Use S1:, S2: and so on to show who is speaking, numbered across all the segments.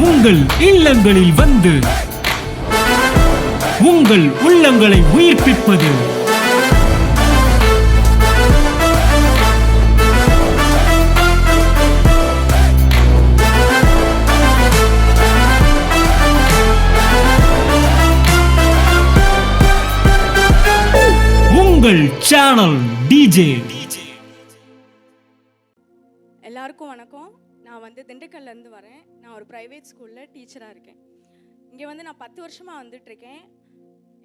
S1: உங்கள் இல்லங்களில் வந்து உங்கள் உள்ளங்களை உயிர்ப்பிப்பது உங்கள் சேனல் டிஜே.
S2: எல்லாருக்கும் வணக்கம். நான் திண்டுக்கல்லேருந்து வரேன். நான் ஒரு ப்ரைவேட் ஸ்கூலில் டீச்சராக இருக்கேன். இங்கே நான் 10 வருஷமாக வந்துட்டுருக்கேன்.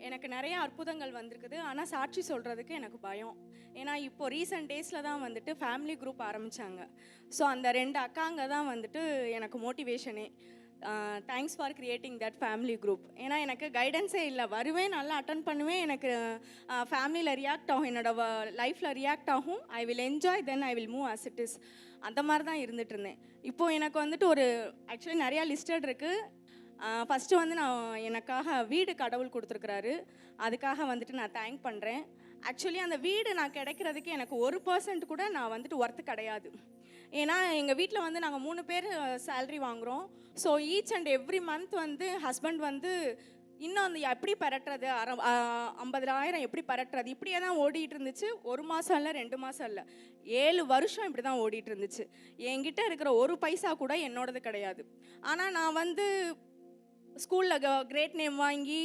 S2: எனக்கு நிறைய அற்புதங்கள் வந்திருக்குது. ஆனால் சாட்சி சொல்கிறதுக்கு எனக்கு பயம். ஏன்னா இப்போ ரீசெண்ட் டேஸில் தான் ஃபேமிலி குரூப் ஆரம்பித்தாங்க. ஸோ அந்த 2 அக்காங்க தான் எனக்கு மோட்டிவேஷனே. Thanks for creating that family group. ஏன்னா எனக்கு கைடன்ஸே இல்லை. வருவேன், நல்லா அட்டன் பண்ணுவேன், எனக்கு ஃபேமிலியில் ரியாக்ட் ஆகும், என்னோடய லைஃப்பில் ரியாக்ட் ஆகும். I will enjoy, then I will move as it is. அந்த மாதிரி தான் இருந்துகிட்டு இருந்தேன். இப்போது எனக்கு ஒரு ஆக்சுவலி நிறையா லிஸ்டட் இருக்குது. ஃபஸ்ட்டு நான் எனக்காக வீடு கடவுள் கொடுத்துருக்குறாரு. அதுக்காக நான் தேங்க் பண்ணுறேன். ஆக்சுவலி அந்த வீடு நான் கிடைக்கிறதுக்கு எனக்கு 1% கூட நான் ஒர்த்து கிடையாது. ஏன்னா எங்கள் வீட்டில் நாங்கள் 3 பேர் சேல்ரி வாங்குகிறோம். So each and every month husband இன்னும் எப்படி பரட்டுறது, 50,000 எப்படி பரட்டுறது, இப்படியே தான் ஓடிட்டு இருந்துச்சு. 1 மாதம் இல்லை, 2 மாதம் இல்லை, 7 வருஷம் இப்படி தான் ஓடிட்டு இருந்துச்சு. என்கிட்ட இருக்கிற 1 பைசா கூட என்னோடது கிடையாது. ஆனால் நான் ஸ்கூலில் கிரேட் நேம் வாங்கி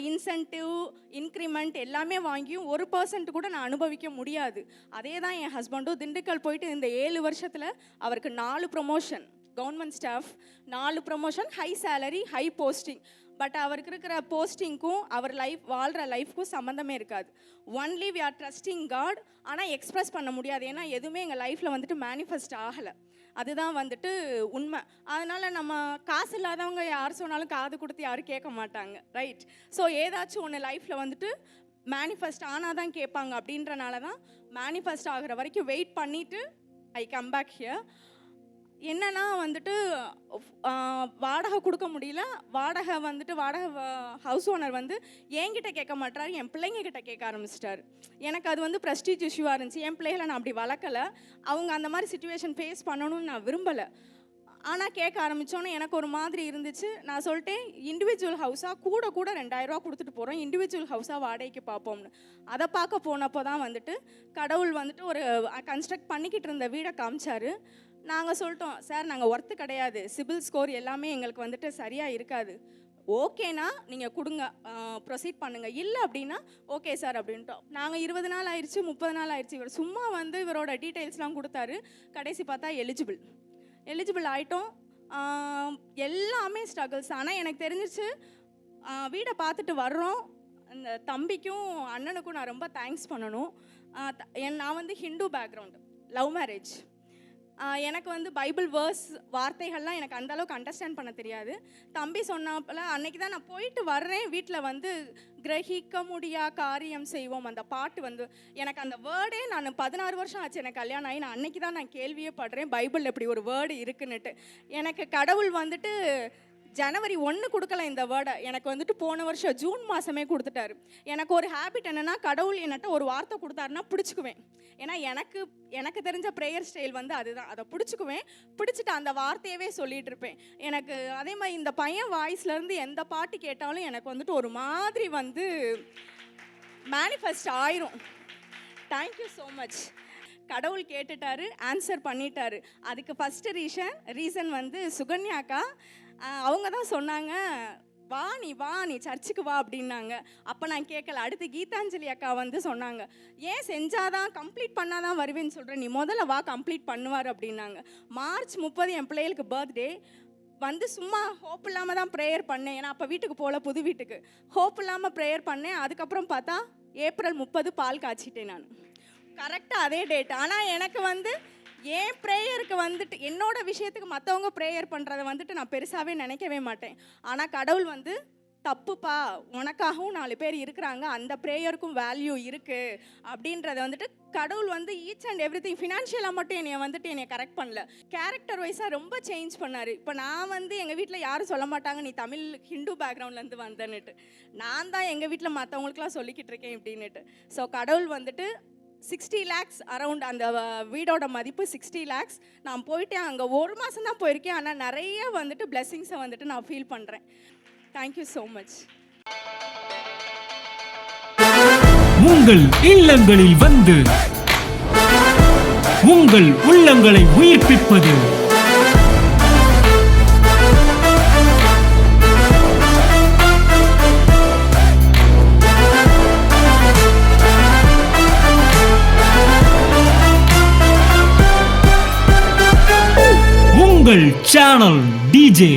S2: இன்சென்டிவ் இன்க்ரிமெண்ட் எல்லாமே வாங்கியும் 1% கூட நான் அனுபவிக்க முடியாது. அதே தான் என் ஹஸ்பண்டும். திண்டுக்கல் போயிட்டு இந்த 7 வருஷத்தில் அவருக்கு 4 promotion, government staff, 4 promotion, high salary, high posting. But அவருக்கு இருக்கிற போஸ்டிங்க்கும் அவர் வாழ்கிற லைஃப்க்கும் சம்மந்தமே இருக்காது. Only we are trusting God. ஆனால் எக்ஸ்ப்ரெஸ் பண்ண முடியாது. ஏன்னா எதுவுமே எங்கள் லைஃப்பில் மேனிஃபெஸ்ட் ஆகலை. அதுதான் உண்மை. அதனால் நம்ம காசு இல்லாதவங்க யார் சொன்னாலும் காது கொடுத்து யாரும் கேட்க மாட்டாங்க, ரைட்? ஸோ ஏதாச்சும் ஒன்று லைஃப்பில் மேனிஃபெஸ்ட் ஆனால் தான் கேட்பாங்க. அப்படின்றனால தான் மேனிஃபெஸ்ட் ஆகிற வரைக்கும் வெயிட் பண்ணிவிட்டு ஐ கம் பேக் ஹியர். என்னன்னா வாடகை கொடுக்க முடியல. வாடகை ஹவுஸ் ஓனர் என்கிட்ட கேட்க மாட்டாரு, என் பிள்ளைங்கக்கிட்ட கேட்க ஆரம்பிச்சிட்டாரு. எனக்கு அது ப்ரெஸ்டீஜ் இஷ்யூவாக இருந்துச்சு. என் பிள்ளைகளை நான் அப்படி வளர்க்கலை. அவங்க அந்த மாதிரி சிச்சுவேஷன் ஃபேஸ் பண்ணணும்னு நான் விரும்பலை. ஆனால் கேட்க ஆரம்பித்தோன்னே எனக்கு ஒரு மாதிரி இருந்துச்சு. நான் சொல்லிட்டேன், இண்டிவிஜுவல் ஹவுஸாக கூட 2,000 ரூபா கொடுத்துட்டு போகிறோம், இண்டிவிஜுவல் ஹவுஸாக வாடகைக்கு பார்ப்போம்னு. அதை பார்க்க போனப்போ தான் கடவுள் ஒரு கன்ஸ்ட்ரக்ட் பண்ணிக்கிட்டு இருந்த வீடை காமிச்சாரு. நாங்கள் சொல்லிட்டோம், சார் நாங்கள் ஒர்த்து கிடையாது, சிபில் ஸ்கோர் எல்லாமே எங்களுக்கு சரியாக இருக்காது. ஓகேனா நீங்கள் கொடுங்க, ப்ரொசீட் பண்ணுங்கள். இல்லை அப்படின்னா ஓகே சார் அப்படின்ட்டோம். நாங்கள் 20 நாள் ஆயிடுச்சு, 30 நாள் ஆயிடுச்சு. இவர் சும்மா இவரோட டீட்டெயில்ஸ்லாம் கொடுத்தாரு. கடைசி பார்த்தா எலிஜிபிள் ஆகிட்டோம். எல்லாமே ஸ்ட்ரகிள்ஸ். ஆனால் எனக்கு தெரிஞ்சிச்சு, வீடை பார்த்துட்டு வர்றோம். அந்த தம்பிக்கும் அண்ணனுக்கும் நான் ரொம்ப தேங்க்ஸ் பண்ணணும். நான் ஹிந்து பேக்ரவுண்டு, லவ் மேரேஜ். எனக்கு பைபிள் வேர்ஸ் வார்த்தைகள்லாம் எனக்கு அந்தளவுக்கு அண்டர்ஸ்டாண்ட் பண்ண தெரியாது. தம்பி சொன்னாப்பில் அன்றைக்கி தான் நான் போயிட்டு வர்றேன். வீட்டில் கிரகிக்க முடியா காரியம் செய்வோம் அந்த பாட்டு எனக்கு அந்த வேர்டே, நான் 16 வருஷம் ஆச்சு எனக்கு கல்யாணம் ஆகி. நான் அன்றைக்கி தான் நான் கேள்வியே படுறேன், பைபிளில் இப்படி ஒரு வேர்டு இருக்குன்னுட்டு. எனக்கு கடவுள் ஜனவரி 1 கொடுக்கல இந்த வேர்டை. எனக்கு போன வருஷம் ஜூன் மாதமே கொடுத்துட்டாரு. எனக்கு ஒரு ஹேபிட் என்னென்னா, கடவுள் என்கிட்ட ஒரு வார்த்தை கொடுத்தாருன்னா பிடிச்சிக்குவேன். ஏன்னா எனக்கு தெரிஞ்ச ப்ரேயர் ஸ்டைல் அதுதான். அதை பிடிச்சிட்டு அந்த வார்த்தையவே சொல்லிகிட்டு இருப்பேன். எனக்கு அதே மாதிரி இந்த பையன் வாய்ஸ்லேருந்து எந்த பாட்டு கேட்டாலும் எனக்கு ஒரு மாதிரி மேனிஃபெஸ்ட் ஆயிரும். Thank you so much. கடவுள் கேட்டுட்டாரு, ஆன்சர் பண்ணிட்டாரு. அதுக்கு ஃபஸ்ட்டு ரீசன் சுகன்யாக்கா. அவங்க தான் சொன்னாங்க, வா நீ சர்ச்சுக்கு வா அப்படின்னாங்க. அப்போ நான் கேட்கல. அடுத்து கீதாஞ்சலி அக்கா சொன்னாங்க, ஏன் செஞ்சாதான் கம்ப்ளீட் பண்ணாதான் வருவேன்னு சொல்கிறேன், நீ முதல்ல வா கம்ப்ளீட் பண்ணுவார் அப்படின்னாங்க. மார்ச் 30 என் பிள்ளைகளுக்கு பர்த்டே. சும்மா ஹோப் இல்லாமல் தான் ப்ரேயர் பண்ணேன். ஏன்னா அப்போ வீட்டுக்கு போகல, புது வீட்டுக்கு ஹோப் இல்லாமல் ப்ரேயர் பண்ணேன். அதுக்கப்புறம் பார்த்தா ஏப்ரல் 30 பால் காய்ச்சிட்டேன் நான், கரெக்டாக அதே டேட். ஆனால் எனக்கு என் ப்ரேயருக்கு என்னோட விஷயத்துக்கு மற்றவங்க ப்ரேயர் பண்ணுறதை நான் பெருசாகவே நினைக்கவே மாட்டேன். ஆனால் கடவுள் தப்புப்பா, உனக்காகவும் 4 பேர் இருக்கிறாங்க, அந்த ப்ரேயருக்கும் வேல்யூ இருக்குது அப்படின்றத கடவுள் ஈச் அண்ட் எவ்ரி திங். ஃபினான்ஷியலாக மட்டும் என்னை கரெக்ட் பண்ணல, கேரக்டர் வைஸாக ரொம்ப சேஞ்ச் பண்ணார். இப்போ நான் எங்கள் வீட்டில் யாரும் சொல்ல மாட்டாங்க நீ தமிழ் ஹிந்து பேக்ரவுண்ட்லேருந்து வந்தேன்னுட்டு. நான் தான் எங்கள் வீட்டில் மற்றவங்களுக்குலாம் சொல்லிக்கிட்டு இருக்கேன் இப்படின்னுட்டு. ஸோ கடவுள் 60 lakhs அரவுண்ட் அந்த வீடோட மதிப்பு 60 lakhs. நான் போயிட்டேன், அங்கே 1 மாதம் தான் போயிருக்கேன். ஆனால் நிறைய வந்துட்டு பிளெஸிங்ஸை வந்துட்டு நான் ஃபீல் பண்ணுறேன். Thank you so much.
S1: உங்கள் இல்லங்களில் வந்து உங்கள் உள்ளங்களை உயிர்ப்பிப்பது உங்கள் சேனல் டிஜே.